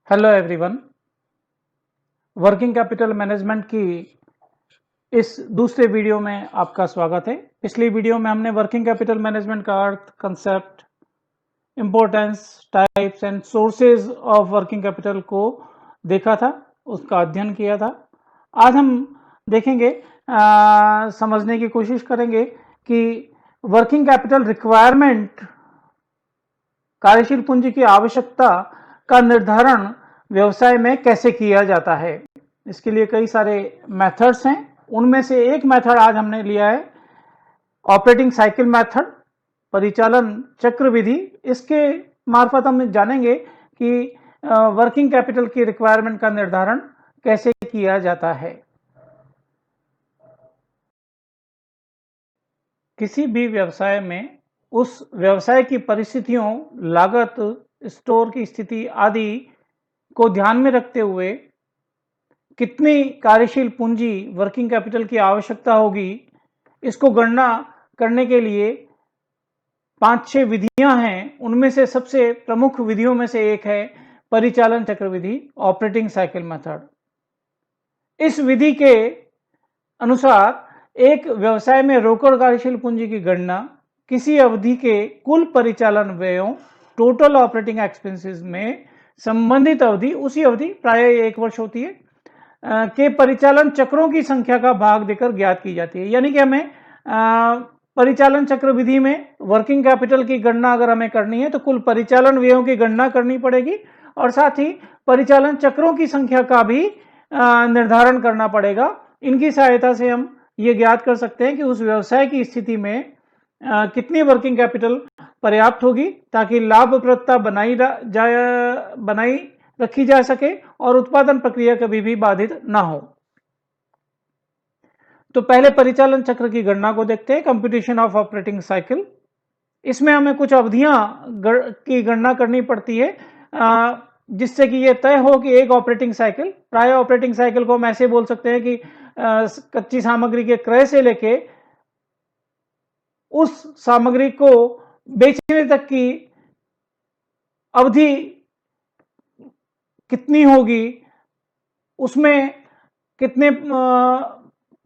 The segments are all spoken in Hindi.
Hello everyone. Working capital management की इस दूसरे वीडियो में आपका स्वागत है। पिछली वीडियो में हमने वर्किंग कैपिटल मैनेजमेंट का अर्थ, concept, importance, types and sources of working capital को देखा था, उसका अध्ययन किया था। आज हम देखेंगे, समझने की कोशिश करेंगे कि वर्किंग कैपिटल रिक्वायरमेंट, कार्यशील पूंजी की आवश्यकता का निर्धारण व्यवसाय में कैसे किया जाता है। इसके लिए कई सारे मेथड्स हैं, उनमें से एक मेथड आज हमने लिया है ऑपरेटिंग साइकिल मेथड, परिचालन चक्र विधि। इसके मार्फत हम जानेंगे कि वर्किंग कैपिटल की रिक्वायरमेंट का निर्धारण कैसे किया जाता है। किसी भी व्यवसाय में उस व्यवसाय की परिस्थितियों, लागत, स्टोर की स्थिति आदि को ध्यान में रखते हुए कितनी कार्यशील पूंजी, वर्किंग कैपिटल की आवश्यकता होगी, इसको गणना करने के लिए 5-6 विधियां हैं। उनमें से सबसे प्रमुख विधियों में से एक है परिचालन चक्र विधि, ऑपरेटिंग साइकिल मेथड। इस विधि के अनुसार एक व्यवसाय में रोकड़ कार्यशील पूंजी की गणना किसी अवधि के कुल परिचालन व्ययों, टोटल ऑपरेटिंग एक्सपेंसेस में संबंधित अवधि, उसी अवधि प्राय 1 वर्ष होती है, के परिचालन चक्रों की संख्या का भाग देकर ज्ञात की जाती है। यानी कि हमें परिचालन चक्र विधि में वर्किंग कैपिटल की गणना अगर हमें करनी है तो कुल परिचालन व्ययों की गणना करनी पड़ेगी और साथ ही परिचालन चक्रों की संख्या का भी निर्धारण करना पड़ेगा। इनकी सहायता से हम ये ज्ञात कर सकते हैं कि उस व्यवसाय की स्थिति में कितनी वर्किंग कैपिटल पर्याप्त होगी ताकि लाभप्रदता बनाई रखी जा सके और उत्पादन प्रक्रिया कभी भी बाधित ना हो। तो पहले परिचालन चक्र की गणना को देखते हैं, कंप्यूटेशन ऑफ ऑपरेटिंग साइकिल। इसमें हमें कुछ अवधियां की गणना करनी पड़ती है जिससे कि यह तय हो कि एक ऑपरेटिंग साइकिल, प्राय ऑपरेटिंग साइकिल को हम ऐसे बोल सकते हैं कि कच्ची सामग्री के क्रय से लेके उस सामग्री को बेचने तक की अवधि कितनी होगी, उसमें कितने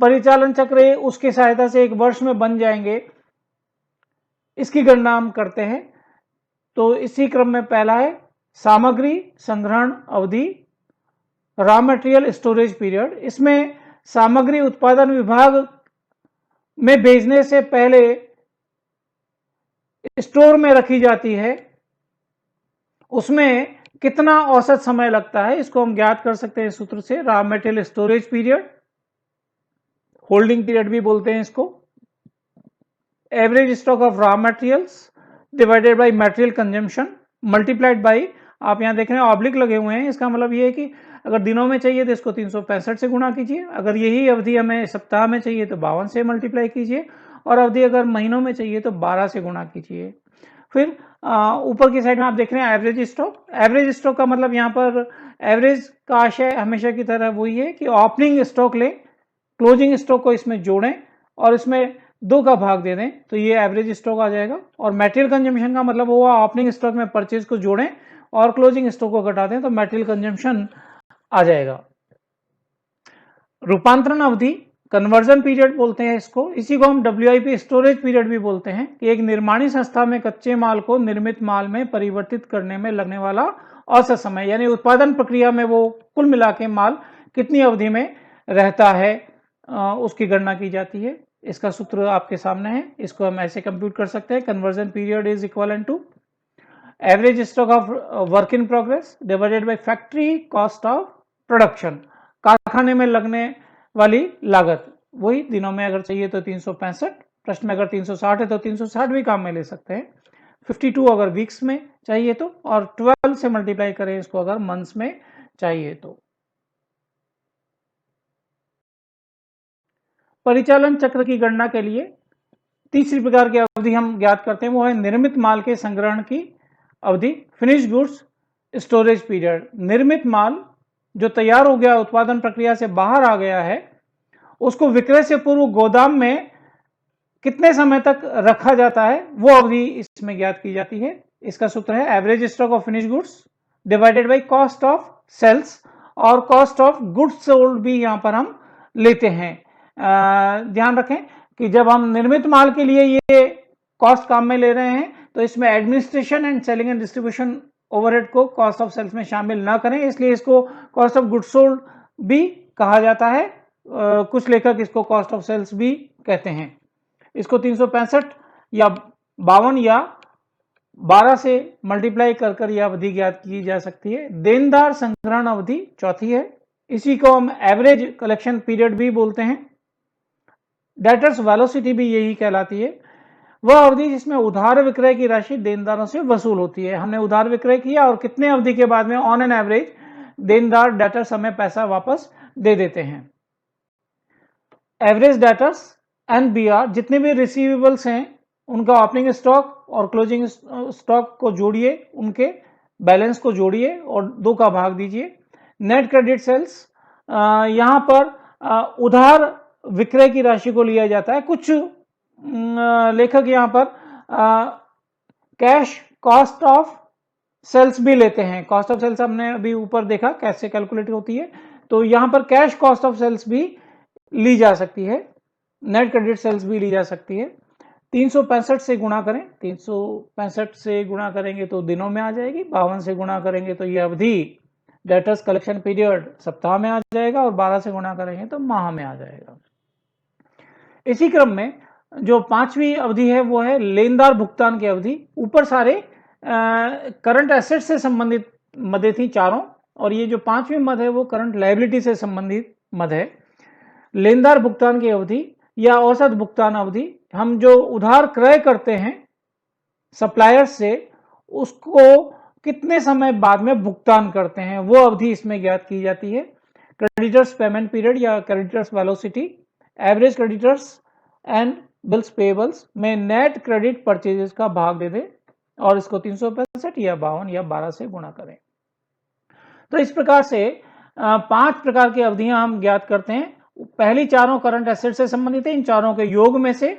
परिचालन चक्र उसके सहायता से एक वर्ष में बन जाएंगे, इसकी गणना हम करते हैं। तो इसी क्रम में पहला है सामग्री संग्रहण अवधि, रॉ मटेरियल स्टोरेज पीरियड। इसमें सामग्री उत्पादन विभाग में भेजने से पहले स्टोर में रखी जाती है, उसमें कितना औसत समय लगता है, इसको हम ज्ञात कर सकते हैं सूत्र से। Raw material storage period, holding period भी बोलते हैं इसको। Average stock of raw materials divided by material consumption multiplied by, आप यहां देख रहे हैं ऑब्लिक लगे हुए हैं, इसका मतलब ये है कि अगर दिनों में चाहिए तो इसको 365 से गुणा कीजिए, अगर यही अवधि हमें सप्ताह में चाहिए तो 52 से मल्टीप्लाई कीजिए, और अवधि अगर महीनों में चाहिए तो 12 से गुणा कीजिए। फिर ऊपर की साइड में आप देख रहे हैं एवरेज स्टॉक। एवरेज स्टॉक का मतलब यहाँ पर एवरेज का आशय हमेशा की तरह वही है कि ओपनिंग स्टॉक लें, क्लोजिंग स्टॉक को इसमें जोड़ें और इसमें 2 का भाग दे दें तो ये एवरेज स्टॉक आ जाएगा। और मटेरियल कंजम्पशन का मतलब हुआ ओपनिंग स्टॉक में परचेज को जोड़ें और क्लोजिंग स्टॉक को घटा दें तो मटेरियल कंजम्पशन आ जाएगा। रूपांतरण अवधि, कन्वर्जन पीरियड बोलते हैं इसको, इसी को हम WIP स्टोरेज पीरियड भी बोलते हैं कि एक निर्माणी संस्था में कच्चे माल को निर्मित माल में परिवर्तित करने में लगने वाला औसत समय, यानी उत्पादन प्रक्रिया में वो कुल मिला के माल कितनी अवधि में रहता है, उसकी गणना की जाती है। इसका सूत्र आपके सामने है, इसको हम ऐसे कंप्यूट कर सकते हैं। Conversion period is equivalent to average stock of work in progress divided by factory cost of production, कारखाने में लगने वाली लागत। वही दिनों में अगर चाहिए तो 365, प्रश्न में अगर 360 है तो 360 भी काम में ले सकते हैं। 52 अगर वीक्स में चाहिए तो, और 12 से मल्टीप्लाई करें इसको अगर मंथ्स में चाहिए तो। परिचालन चक्र की गणना के लिए तीसरी प्रकार की अवधि हम ज्ञात करते हैं, वो है निर्मित माल के संग्रहण की अवधि, फिनिश गुड्स स्टोरेज पीरियड। निर्मित माल जो तैयार हो गया, उत्पादन प्रक्रिया से बाहर आ गया है, उसको विक्रय से पूर्व गोदाम में कितने समय तक रखा जाता है, वो अवधि इसमें ज्ञात की जाती है। इसका सूत्र है average stock of finish goods divided by cost of sales, और कॉस्ट ऑफ गुड्स सोल्ड भी यहां पर हम लेते हैं। ध्यान रखें कि जब हम निर्मित माल के लिए ये कॉस्ट काम में ले रहे हैं तो इसमें administration and selling and distribution overhead को कॉस्ट ऑफ सेल्स में शामिल ना करें, इसलिए इसको कॉस्ट ऑफ गुड्स सोल्ड भी कहा जाता है। कुछ लेखक इसको कॉस्ट ऑफ सेल्स भी कहते हैं। इसको 365 या 52 या 12 से मल्टीप्लाई कर यह अवधि ज्ञात की जा सकती है। देनदार संग्रहण अवधि चौथी है, इसी को हम एवरेज कलेक्शन पीरियड भी बोलते हैं। डेटर्स वेलोसिटी भी यही कहलाती है, वह अवधि जिसमें उधार विक्रय की राशि देनदारों से वसूल होती है। हमने उधार विक्रय किया और कितने अवधि के बाद में ऑन एन एवरेज देनदार डेटर्स हमें पैसा वापस दे देते हैं। एवरेज डेटर्स एनबीआर, जितने भी रिसीवेबल्स हैं उनका ओपनिंग स्टॉक और क्लोजिंग स्टॉक को जोड़िए, उनके बैलेंस को जोड़िए और 2 का भाग दीजिए। नेट क्रेडिट सेल्स, यहां पर उधार विक्रय की राशि को लिया जाता है। कुछ लेखक यहां पर कैश कॉस्ट ऑफ सेल्स भी लेते हैं। कॉस्ट ऑफ सेल्स हमने अभी ऊपर देखा कैसे कैलकुलेट होती है, तो यहां पर कैश कॉस्ट ऑफ सेल्स भी ली जा सकती है, नेट क्रेडिट सेल्स भी ली जा सकती है। 365 से गुणा करें, 365 से गुणा करेंगे तो दिनों में आ जाएगी, 52 से गुणा करेंगे तो ये अवधि डेटर्स कलेक्शन पीरियड सप्ताह में आ जाएगा, और 12 से गुणा करेंगे तो माह में आ जाएगा। इसी क्रम में जो 5वीं अवधि है वो है लेनदार भुगतान की अवधि। ऊपर सारे करंट एसेट से संबंधित मदें थी चारों, और ये जो 5वीं मद है वो करंट लायबिलिटी से संबंधित मद है। लेनदार भुगतान की अवधि या औसत भुगतान अवधि, हम जो उधार क्रय करते हैं सप्लायर्स से, उसको कितने समय बाद में भुगतान करते हैं, वो अवधि इसमें ज्ञात की जाती है। क्रेडिटर्स पेमेंट पीरियड या creditors velocity, average creditors and bills payables में नेट क्रेडिट परचेजेस का भाग दे दे और इसको 365 या 52 या 12 से गुणा करें। तो इस प्रकार से 5 प्रकार की अवधियां हम ज्ञात करते हैं। पहली चारों करंट एसेट से संबंधित है, इन चारों के योग में से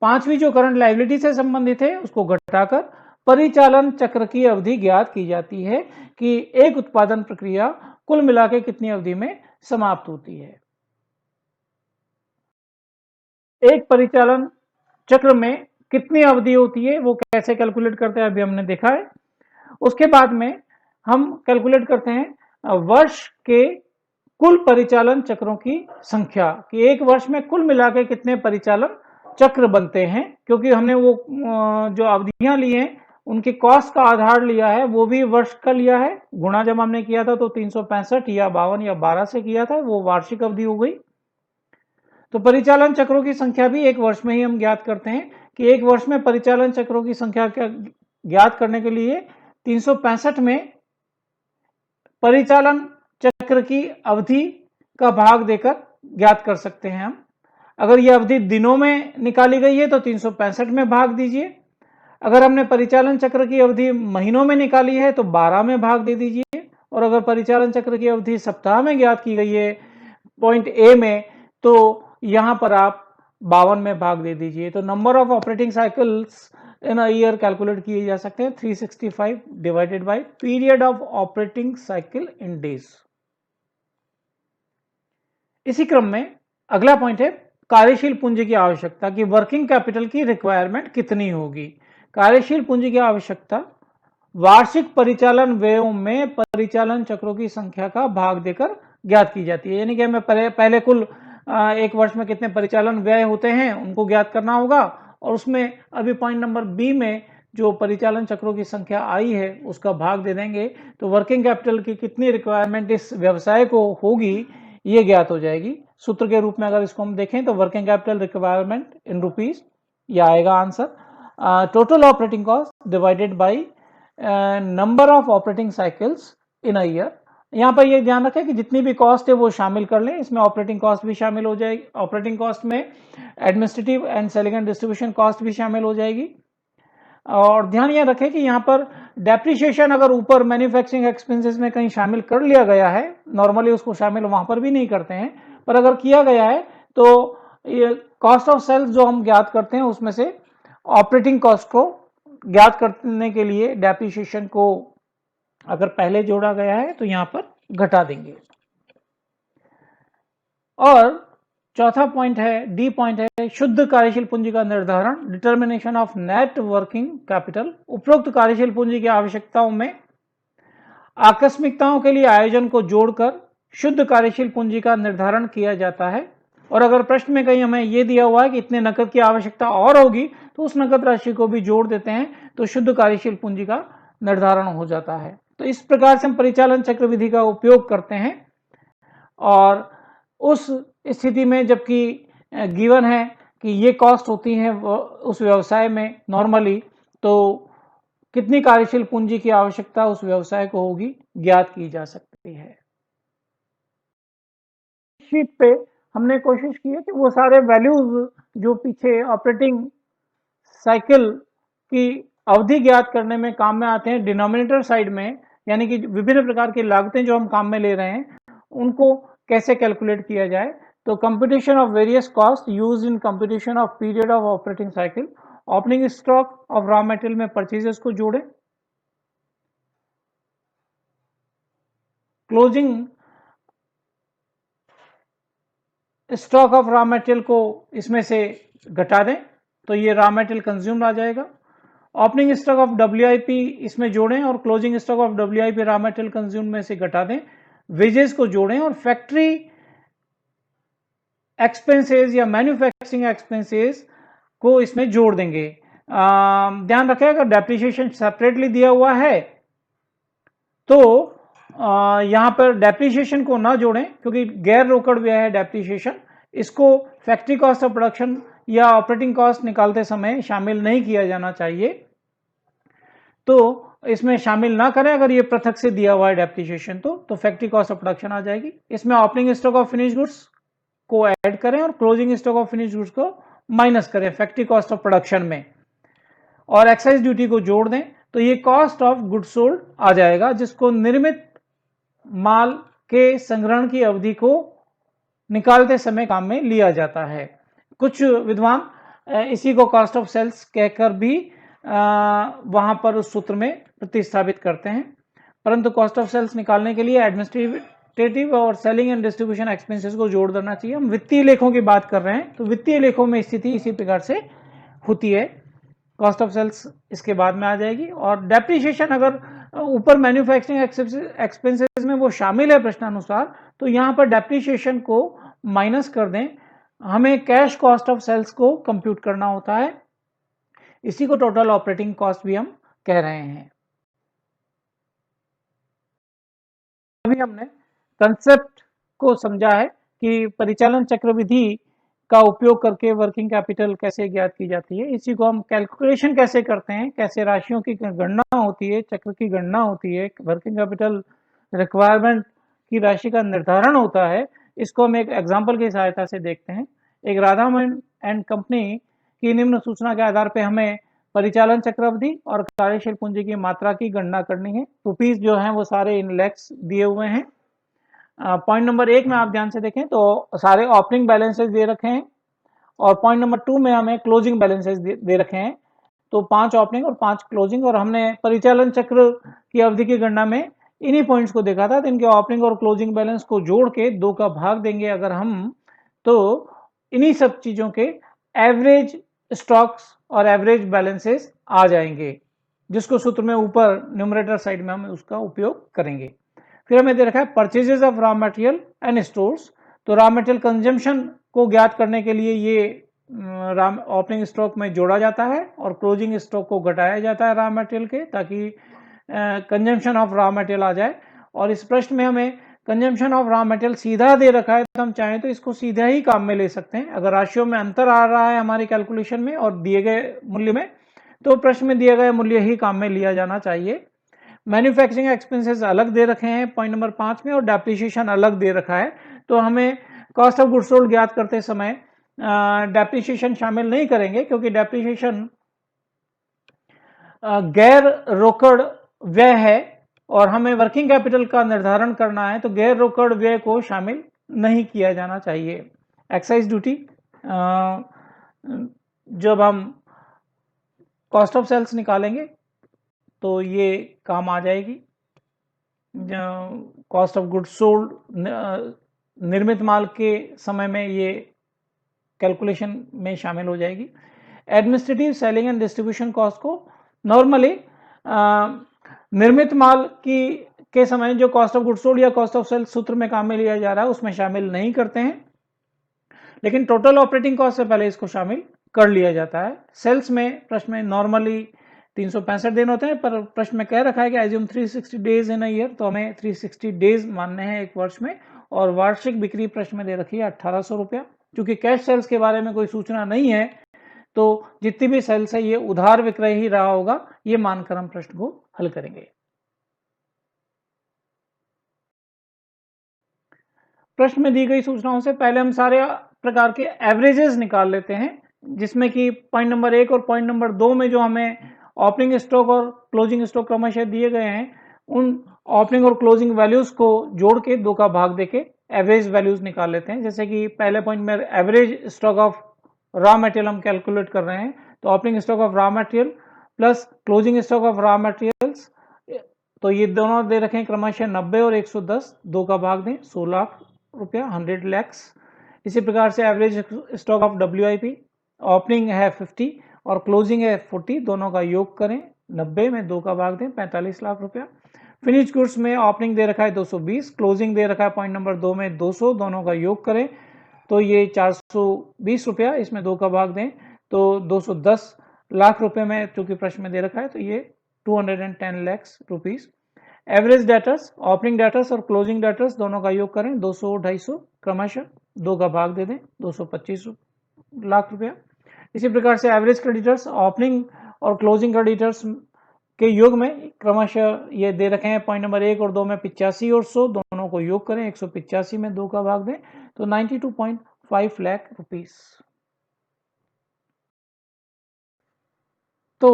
5वीं जो करंट लायबिलिटी से संबंधित है उसको घटाकर परिचालन चक्र की अवधि ज्ञात की जाती है कि एक उत्पादन प्रक्रिया कुल मिला के कितनी अवधि में समाप्त होती है। एक परिचालन चक्र में कितनी अवधि होती है वो कैसे कैलकुलेट करते हैं अभी हमने देखा है। उसके बाद में हम कैलकुलेट करते हैं वर्ष के कुल परिचालन चक्रों की संख्या, कि एक वर्ष में कुल मिला के कितने परिचालन चक्र बनते हैं, क्योंकि हमने वो जो अवधियां ली हैं उनके कॉस्ट का आधार लिया है, वो भी वर्ष का लिया है। गुणा जब हमने किया था तो 365 या 52 या 12 से किया था, वो वार्षिक अवधि हो गई। तो परिचालन चक्रों की संख्या भी एक वर्ष में ही हम ज्ञात करते हैं कि एक वर्ष में परिचालन चक्रों की संख्या ज्ञात करने के लिए 365 में परिचालन चक्र की अवधि का भाग देकर ज्ञात कर सकते हैं हम। अगर यह अवधि दिनों में निकाली गई है तो 365 में भाग दीजिए। अगर हमने परिचालन चक्र की अवधि महीनों में निकाली है तो 12 में भाग दे दीजिए, और अगर परिचालन चक्र की अवधि सप्ताह में ज्ञात की गई है पॉइंट ए में, तो यहां पर आप 52 में भाग दे दीजिए। तो number of operating cycles in a year calculate किए जा सकते हैं 365 divided by period of operating cycle in days. इसी क्रम में अगला पॉइंट है कार्यशील पूंजी की आवश्यकता, की वर्किंग कैपिटल की रिक्वायरमेंट कितनी होगी। कार्यशील पूंजी की आवश्यकता वार्षिक परिचालन व्ययों में परिचालन चक्रों की संख्या का भाग देकर ज्ञात की जाती है। यानी कि हमें पहले कुल एक वर्ष में कितने परिचालन व्यय होते हैं उनको ज्ञात करना होगा, और उसमें अभी पॉइंट नंबर बी में जो परिचालन चक्रों की संख्या आई है उसका भाग दे देंगे, तो वर्किंग कैपिटल की कितनी रिक्वायरमेंट इस व्यवसाय को होगी ये ज्ञात हो जाएगी। सूत्र के रूप में अगर इसको हम देखें तो working capital requirement in rupees, ये आएगा answer total operating cost divided by number of operating cycles in a year. यहाँ पर ये ध्यान रखें कि जितनी भी कॉस्ट है वो शामिल कर लें, इसमें ऑपरेटिंग कॉस्ट भी शामिल हो जाएगी। ऑपरेटिंग कॉस्ट में administrative and selling and distribution cost भी शामिल हो जाएगी। और ध्यान यह रखें कि यहाँ पर डेप्रिसिएशन अगर ऊपर मैन्युफैक्चरिंग एक्सपेंसेस में कहीं शामिल कर लिया गया है, नॉर्मली उसको शामिल वहां पर भी नहीं करते हैं, पर अगर किया गया है तो ये कॉस्ट ऑफ सेल्स जो हम ज्ञात करते हैं उसमें से ऑपरेटिंग कॉस्ट को ज्ञात करने के लिए डेप्रिसिएशन को अगर पहले जोड़ा गया है तो यहाँ पर घटा देंगे। और चौथा पॉइंट है, डी पॉइंट है, शुद्ध कार्यशील पूंजी का निर्धारण, determination of net working capital. उपरोक्त कार्यशील पूंजी की आवश्यकताओं में आकस्मिकताओं के लिए आयोजन को जोड़कर शुद्ध कार्यशील पूंजी का निर्धारण किया जाता है। और अगर प्रश्न में कहीं हमें यह दिया हुआ है कि इतने नकद की आवश्यकता और होगी तो उस नकद राशि को भी जोड़ देते हैं तो शुद्ध कार्यशील पूंजी का निर्धारण हो जाता है। तो इस प्रकार से हम परिचालन चक्र विधि का उपयोग करते हैं। और उस स्थिति में जबकि गिवन है कि ये कॉस्ट होती है उस व्यवसाय में नॉर्मली, तो कितनी कार्यशील पूंजी की आवश्यकता उस व्यवसाय को होगी ज्ञात की जा सकती है। शीट पे हमने कोशिश की है कि वो सारे वैल्यूज जो पीछे ऑपरेटिंग साइकिल की अवधि ज्ञात करने में काम में आते हैं डिनोमिनेटर साइड में, यानी कि विभिन्न प्रकार की लागतें जो हम काम में ले रहे हैं उनको कैसे कैलकुलेट किया जाए। तो computation of various cost used in computation of period of operating cycle. Opening stock of raw material में परचेजेस को जोड़ें, closing stock of raw material को इसमें से घटा दें तो ये रॉ मटेरियल कंज्यूम आ जाएगा। ओपनिंग स्टॉक ऑफ WIP इसमें जोड़ें और closing stock of WIP raw material consume में से घटा दें। वेजेस को जोड़ें और फैक्ट्री एक्सपेंसेस या मैन्युफैक्चरिंग एक्सपेंसेस को इसमें जोड़ देंगे। ध्यान रखें अगर डेप्रिसिएशन सेपरेटली दिया हुआ है तो यहाँ पर डेप्रिसिएशन को ना जोड़ें क्योंकि गैर रोकड़ व्यय है डेप्रिसिएशन, इसको फैक्ट्री कॉस्ट ऑफ प्रोडक्शन या ऑपरेटिंग कॉस्ट निकालते समय शामिल नहीं किया जाना चाहिए। तो इसमें शामिल ना करें अगर ये पृथक से दिया हुआ है डेप्रिसिएशन तो फैक्ट्री कॉस्ट ऑफ प्रोडक्शन आ जाएगी। इसमें opening stock of finish goods को ऐड करें और closing stock of finish goods को माइनस करें फैक्ट्री कॉस्ट ऑफ प्रोडक्शन में, और एक्साइज ड्यूटी को जोड़ दें तो ये कॉस्ट ऑफ गुड्स सोल्ड आ जाएगा, जिसको निर्मित माल के संग्रहण की अवधि को निकालते समय काम में लिया जाता है। कुछ विद्वान इसी को कॉस्ट ऑफ सेल्स कहकर भी वहां पर उस सूत्र में प्रतिस्थापित करते हैं, परंतु कॉस्ट ऑफ सेल्स निकालने के लिए एडमिनिस्ट्रेटिव और सेलिंग एंड डिस्ट्रीब्यूशन एक्सपेंसेस को जोड़ देना चाहिए। हम वित्तीय लेखों की बात कर रहे हैं तो वित्तीय लेखों में स्थिति इसी प्रकार से होती है, कॉस्ट ऑफ सेल्स इसके बाद में आ जाएगी। और डेप्रिसिएशन अगर ऊपर मैन्युफैक्चरिंग एक्सपेंसेस में वो शामिल है प्रश्नानुसार तो यहाँ पर डेप्रिसिएशन को माइनस कर दें, हमें कैश कॉस्ट ऑफ सेल्स को कंप्यूट करना होता है, इसी को टोटल ऑपरेटिंग कॉस्ट भी हम कह रहे हैं। अभी हमने कंसेप्ट को समझा है कि परिचालन चक्र विधि का उपयोग करके वर्किंग कैपिटल कैसे ज्ञात की जाती है, इसी को हम कैलकुलेशन कैसे करते हैं, कैसे राशियों की गणना होती है, चक्र की गणना होती है, वर्किंग कैपिटल रिक्वायरमेंट की राशि का निर्धारण होता है, इसको हम एक एग्जांपल की सहायता से देखते हैं। एक राधामोहन एंड कंपनी की निम्न सूचना के आधार पर हमें परिचालन चक्र अवधि और कार्यशील पूंजी की मात्रा की गणना करनी है। रुपीज जो है वो सारे इन लैक्स दिए हुए हैं। पॉइंट नंबर 1 में आप ध्यान से देखें तो सारे ओपनिंग बैलेंसेस दे रखे हैं और पॉइंट नंबर 2 में हमें क्लोजिंग बैलेंसेस दे रखे हैं, तो 5 ओपनिंग और 5 क्लोजिंग, और हमने परिचालन चक्र की अवधि की गणना में इन्हीं पॉइंट्स को देखा था। तो इनके ओपनिंग और क्लोजिंग बैलेंस को जोड़ के 2 का भाग देंगे अगर हम, तो इन्हीं सब चीजों के एवरेज स्टॉक्स और एवरेज बैलेंसेस आ जाएंगे, जिसको सूत्र में ऊपर न्यूमरेटर साइड में हम उसका उपयोग करेंगे। फिर हमें दे रखा है purchases of raw material and stores, तो रॉ मटेरियल कंजम्पशन को ज्ञात करने के लिए ये ओपनिंग स्टॉक में जोड़ा जाता है और क्लोजिंग स्टॉक को घटाया जाता है रॉ मटेरियल के, ताकि कंजम्पशन ऑफ रॉ मटेरियल आ जाए। और इस प्रश्न में हमें कंजम्पशन ऑफ रॉ मटेरियल सीधा दे रखा है तो हम चाहें तो इसको सीधा ही काम में ले सकते हैं। अगर राशियों में अंतर आ रहा है हमारी कैलकुलेशन में और दिए गए मूल्य में, तो प्रश्न में दिया गया मूल्य ही काम में लिया जाना चाहिए। मैन्युफैक्चरिंग एक्सपेंसेस अलग दे रखे हैं पॉइंट नंबर 5 में और डेप्रिसिएशन अलग दे रखा है, तो हमें कॉस्ट ऑफ गुड्स सोल्ड ज्ञात करते समय डेप्रिसिएशन शामिल नहीं करेंगे क्योंकि डेप्रिसिएशन गैर रोकड़ व्यय है और हमें वर्किंग कैपिटल का निर्धारण करना है, तो गैर रोकड़ व्यय को शामिल नहीं किया जाना चाहिए। एक्साइज ड्यूटी जब हम कॉस्ट ऑफ सेल्स निकालेंगे तो ये काम आ जाएगी। कॉस्ट ऑफ गुड्स सोल्ड निर्मित माल के समय में ये कैलकुलेशन में शामिल हो जाएगी। Administrative selling and distribution cost को नॉर्मली निर्मित माल की के समय जो कॉस्ट ऑफ गुड्स सोल्ड या कॉस्ट ऑफ सेल्स सूत्र में काम में लिया जा रहा है उसमें शामिल नहीं करते हैं, लेकिन टोटल ऑपरेटिंग कॉस्ट से पहले इसको शामिल कर लिया जाता है। सेल्स में प्रश्न में नॉर्मली 365 दिन होते हैं, पर प्रश्न में कह रखा है कि assume 360 days in a year, तो हमें 360 डेज मानने हैं एक वर्ष में। और वार्षिक बिक्री प्रश्न में दे रखी है 1800 रुपया। क्योंकि कैश सेल्स के बारे में कोई सूचना नहीं है तो जितनी भी सेल्स है ये उधार विक्रय ही रहा होगा, ये मानकर हम प्रश्न को हल करेंगे। प्रश्न में दी गई सूचनाओं से पहले हम सारे प्रकार के एवरेजेस निकाल लेते हैं, जिसमें कि पॉइंट नंबर 1 और पॉइंट नंबर 2 में जो हमें ओपनिंग स्टॉक और क्लोजिंग स्टॉक क्रमशः दिए गए हैं, उन ओपनिंग और क्लोजिंग वैल्यूज को जोड़ के 2 का भाग देके एवरेज वैल्यूज निकाल लेते हैं। जैसे कि पहले पॉइंट में average stock of raw material हम कैलकुलेट कर रहे हैं, तो opening stock of raw material plus closing stock of raw materials, तो ये दोनों दे रखे हैं क्रमशः 90 और 110, 2 का भाग दें 100 लाख रुपया, 100 लैक्स। इसी प्रकार से average stock of WIP, opening है 50 और क्लोजिंग है 40, दोनों का योग करें 90 में 2 का भाग दें 45 लाख रुपया। फिनिश गुड्स में ओपनिंग दे रखा है 220, क्लोजिंग दे रखा है पॉइंट नंबर 2 में 200, दोनों का योग करें तो ये 420 रुपया, इसमें 2 का भाग दें तो 210 लाख रुपए में, चूंकि प्रश्न में दे रखा है तो ये 210 lakhs rupees. Average debtors, opening debtors और क्लोजिंग डेटर्स दोनों का योग करें 200 250 क्रमशः, 2 का भाग दे दें 225 लाख रुपया। इसी प्रकार से एवरेज क्रेडिटर्स, ओपनिंग और क्लोजिंग क्रेडिटर्स के योग में क्रमशः ये दे रखे हैं पॉइंट नंबर 1 और 2 में 85 और 100, दोनों को योग करें 185 में 2 का भाग दें तो 92.5 लाख रुपीस। तो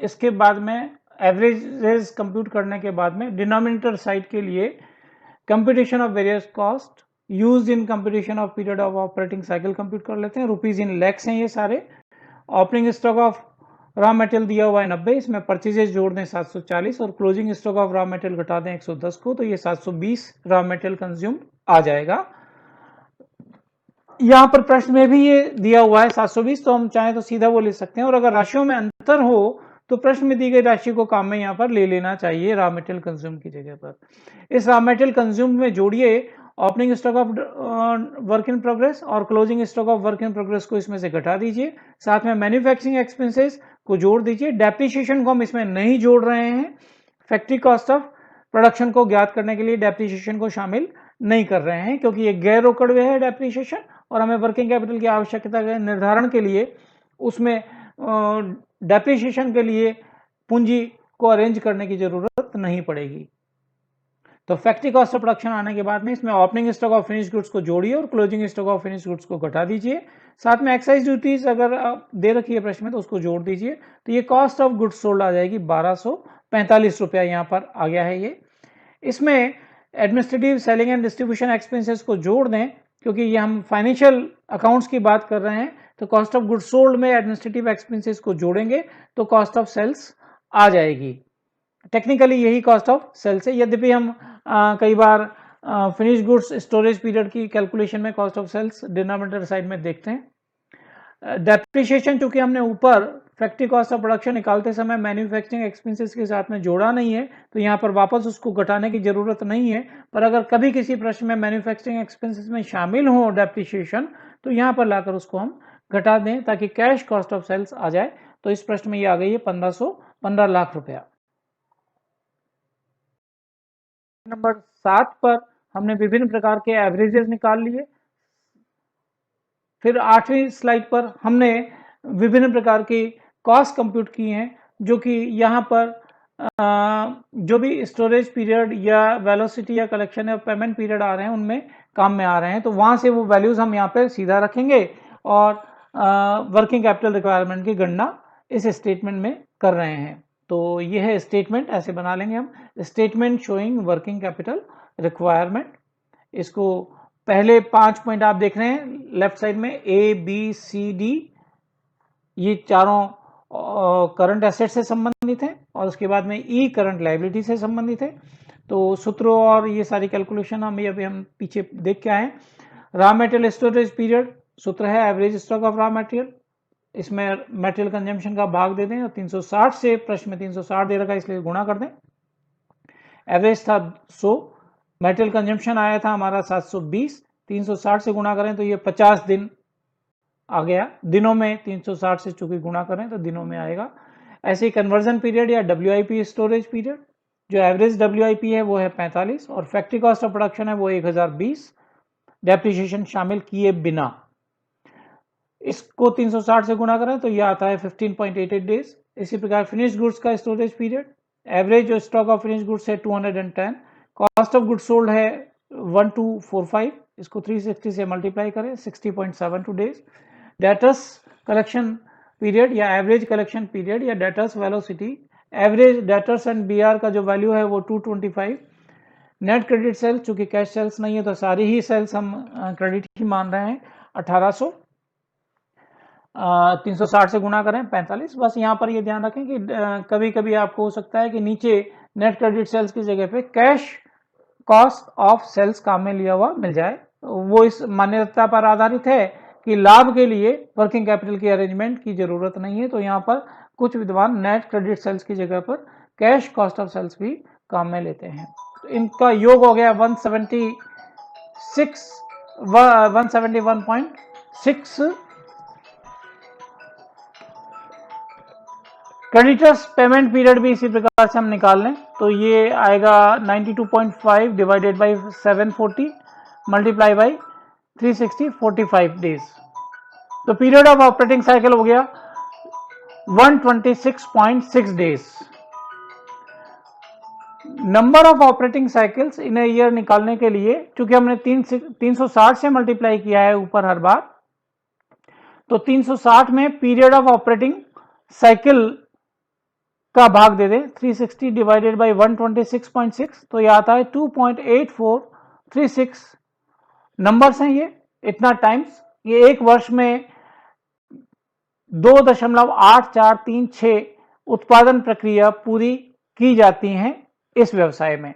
इसके बाद में एवरेजेस कंप्यूट करने के बाद में डिनोमिनेटर साइड के लिए computation of various cost used in computation of period of operating cycle compute कर लेते हैं। रुपीज इन लैक्स हैं ये सारे। Opening stock of raw material दिया हुआ है 90, इसमें परचेजेस जोड़ दें 740 और closing stock of raw material घटा दें 110 को, तो ये 720 रॉ मटेरियल कंज्यूम आ जाएगा। यहां पर प्रश्न में भी ये दिया हुआ है 720, तो हम चाहें तो सीधा वो ले सकते हैं, और अगर राशियों में अंतर हो तो प्रश्न में दी गई राशि को काम में यहां पर ले लेना चाहिए रॉ मटेरियल कंज्यूम की जगह पर। इस रॉ मटेरियल कंज्यूम में जोड़िए opening stock of work in progress और closing stock of work in progress को इसमें से घटा दीजिए, साथ में मैन्युफैक्चरिंग एक्सपेंसेस को जोड़ दीजिए। डेप्रिसिएशन को हम इसमें नहीं जोड़ रहे हैं, फैक्ट्री कॉस्ट ऑफ प्रोडक्शन को ज्ञात करने के लिए डेप्रिसिएशन को शामिल नहीं कर रहे हैं, क्योंकि ये गैर रोकड़वे है डेप्रिसिएशन, और हमें वर्किंग कैपिटल की आवश्यकता के निर्धारण के लिए उसमें डेप्रिसिएशन के लिए पूंजी को अरेंज करने की जरूरत नहीं पड़ेगी। तो फैक्ट्री कॉस्ट ऑफ प्रोडक्शन आने के बाद में इसमें opening stock of finish goods को जोड़िए और closing stock of finish goods को घटा दीजिए, साथ में एक्साइज ड्यूटीज अगर दे रखी है प्रश्न में तो उसको जोड़ दीजिए, तो ये कॉस्ट ऑफ गुड्स सोल्ड आ जाएगी 1245 रुपया, यहाँ पर आ गया है ये। इसमें administrative selling and distribution expenses को जोड़ दें, क्योंकि ये हम फाइनेंशियल अकाउंट्स की बात कर रहे हैं, तो कॉस्ट ऑफ गुड्स सोल्ड में एडमिनिस्ट्रेटिव एक्सपेंसेस को जोड़ेंगे तो कॉस्ट ऑफ सेल्स आ जाएगी। टेक्निकली यही कॉस्ट ऑफ सेल्स है, यद्यपि हम कई बार फिनिश गुड्स स्टोरेज पीरियड की कैलकुलेशन में cost of sales denominator side में देखते हैं। डेप्रिसिएशन चूंकि हमने ऊपर फैक्ट्री कॉस्ट ऑफ प्रोडक्शन निकालते समय मैन्युफैक्चरिंग एक्सपेंसेस के साथ में जोड़ा नहीं है, तो यहाँ पर वापस उसको घटाने की जरूरत नहीं है, पर अगर कभी किसी प्रश्न में मैन्युफैक्चरिंग एक्सपेंसेस में शामिल हो डेप्रिसिएशन, तो यहाँ पर लाकर उसको हम घटा दें ताकि कैश कॉस्ट ऑफ सेल्स आ जाए। तो इस प्रश्न में ये आ गई है 1515 लाख रुपया। नंबर 7 पर हमने विभिन्न प्रकार के एवरेजेस निकाल लिए। फिर 8वीं स्लाइड पर हमने विभिन्न प्रकार की कॉस्ट कंप्यूट की हैं, जो कि यहाँ पर जो भी स्टोरेज पीरियड या वेलोसिटी या कलेक्शन या पेमेंट पीरियड आ रहे हैं उनमें काम में आ रहे हैं, तो वहाँ से वो वैल्यूज हम यहाँ पे सीधा रखेंगे और वर्किंग कैपिटल रिक्वायरमेंट की गणना इस स्टेटमेंट में कर रहे हैं। तो ये है स्टेटमेंट, ऐसे बना लेंगे हम, statement showing working capital requirement. इसको पहले 5 पॉइंट आप देख रहे हैं लेफ्ट साइड में A B C D, ये चारों करंट एसेट से संबंधित है और उसके बाद में ई करंट लायबिलिटी से संबंधित है। तो सूत्रों और ये सारी कैलकुलेशन हम पीछे देख के आए। रॉ मटेरियल स्टोरेज पीरियड सूत्र है average stock of raw material, इसमें मटेरियल कंजम्पशन का भाग दे दें और 360 से, प्रश्न में 360 दे रखा इसलिए गुणा कर दें। एवरेज था 100, मटेरियल कंजम्पशन आया था हमारा 720, 360 से गुणा करें तो ये 50 दिन आ गया। दिनों में 360 से चूंकि गुणा करें तो दिनों में आएगा। ऐसे ही कन्वर्जन पीरियड या WIP स्टोरेज पीरियड, जो एवरेज WIP है वो है 45 और फैक्ट्री कॉस्ट ऑफ प्रोडक्शन है वो 1020 डेप्रिसिएशन शामिल किए बिना। इसको 360 से गुणा करें तो ये आता है 15.88 डेज। इसी प्रकार फिनिश गुड्स का स्टोरेज पीरियड, एवरेज जो स्टॉक ऑफ फिनिश गुड्स है 210, कॉस्ट ऑफ गुड्स सोल्ड है 1245, इसको 360 से मल्टीप्लाई करें 60.72 डेज। डेटर्स कलेक्शन पीरियड या एवरेज कलेक्शन पीरियड या debtors velocity, average debtors and BR का जो वैल्यू है वो 225। नेट क्रेडिट सेल, चूंकि कैश सेल्स नहीं है तो सारी ही सेल्स हम क्रेडिट ही मान रहे हैं, 1800। 360 से गुणा करें 45। बस यहाँ पर ये ध्यान रखें कि कभी कभी आपको हो सकता है कि नीचे नेट क्रेडिट सेल्स की जगह पे कैश कॉस्ट ऑफ सेल्स काम में लिया हुआ मिल जाए। वो इस मान्यता पर आधारित है कि लाभ के लिए वर्किंग कैपिटल की अरेंजमेंट की जरूरत नहीं है, तो यहाँ पर कुछ विद्वान नेट क्रेडिट सेल्स की जगह पर कैश कॉस्ट ऑफ सेल्स भी काम में लेते हैं। तो इनका योग हो गया 171.6। क्रेडिटर्स पेमेंट पीरियड भी इसी प्रकार से हम निकाल लें तो ये आएगा 92.5 divided by 740 multiply by 360, 45 days. तो पीरियड ऑफ ऑपरेटिंग साइकिल हो गया 126.6 days. Number of operating cycles in a year निकालने के लिए, चूंकि हमने 360 से मल्टीप्लाई किया है ऊपर हर बार, तो 360 में पीरियड ऑफ ऑपरेटिंग साइकिल का भाग दे दें 360 डिवाइडेड बाई 126.6, तो ये आता है 2.8436 नंबर्स हैं ये, इतना टाइम्स। ये एक वर्ष में 2.8436 उत्पादन प्रक्रिया पूरी की जाती हैं इस व्यवसाय में।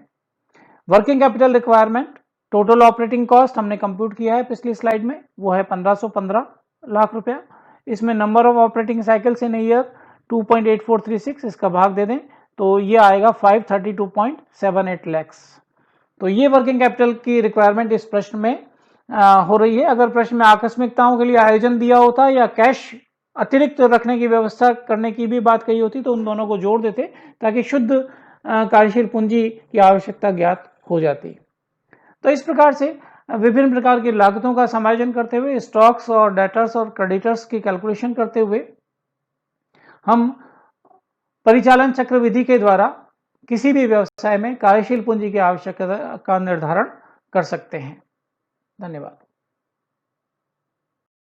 Working capital requirement, total operating cost हमने कंप्यूट किया है पिछली स्लाइड में, वो है 1515 लाख रुपया। इसमें number of operating cycles in year 2.8436, इसका भाग दे दें तो ये आएगा 532.78 लैक्स। तो ये वर्किंग कैपिटल की रिक्वायरमेंट इस प्रश्न में हो रही है। अगर प्रश्न में आकस्मिकताओं के लिए आयोजन दिया होता या कैश अतिरिक्त रखने की व्यवस्था करने की भी बात कही होती तो उन दोनों को जोड़ देते ताकि शुद्ध कार्यशील पूंजी की आवश्यकता ज्ञात हो जाती। तो इस प्रकार से विभिन्न प्रकार की लागतों का समायोजन करते हुए, स्टॉक्स और डेटर्स और क्रेडिटर्स की कैलकुलेशन करते हुए हम परिचालन चक्र विधि के द्वारा किसी भी व्यवसाय में कार्यशील पूंजी की आवश्यकता का निर्धारण कर सकते हैं। धन्यवाद।